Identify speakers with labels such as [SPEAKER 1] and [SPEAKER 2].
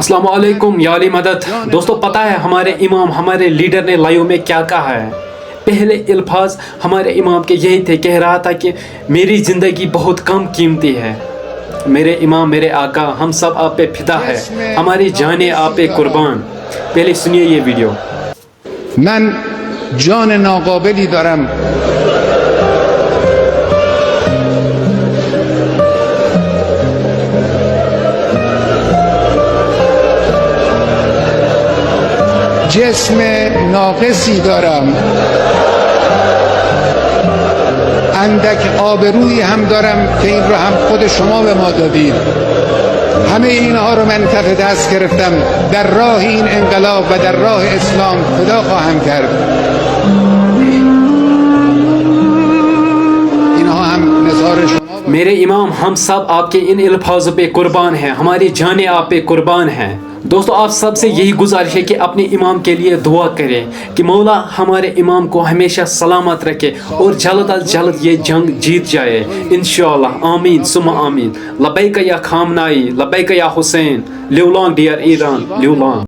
[SPEAKER 1] अस्सलाम वालेकुम या अली मदद। दोस्तों पता है हमारे इमाम हमारे लीडर ने लाइव में क्या कहा है। पहले अल्फाज हमारे इमाम के यही थे, कह रहा था कि मेरी ज़िंदगी बहुत कम कीमती है। मेरे इमाम मेरे आका हम सब आप पे फिदा है, हमारी जाने आप पे कुर्बान। पहले सुनिए ये वीडियो।
[SPEAKER 2] من جان ناقابلی دارم جسم ناقصی دارم، اندک آبرویی هم دارم که این رو هم خود شما به ما دادید. همه اینها رو من کف دست گرفتم، در راه این انقلاب و در راه اسلام فدا خواهم کرد. اینها هم نثار شما.
[SPEAKER 1] मेरे इमाम हम सब आपके इन अल्फाजों पे कुर्बान हैं, हमारी जानें आप पे कुर्बान हैं। दोस्तों आप सब से यही गुजारिश है कि अपने इमाम के लिए दुआ करें कि मौला हमारे इमाम को हमेशा सलामत रखे और जल्द अज जल्द ये जंग जीत जाए इंशाअल्लाह। आमीन सुम्मा आमीन। लबैक या खामनाई, लबैक या Hussain, live long dear Iran, live long.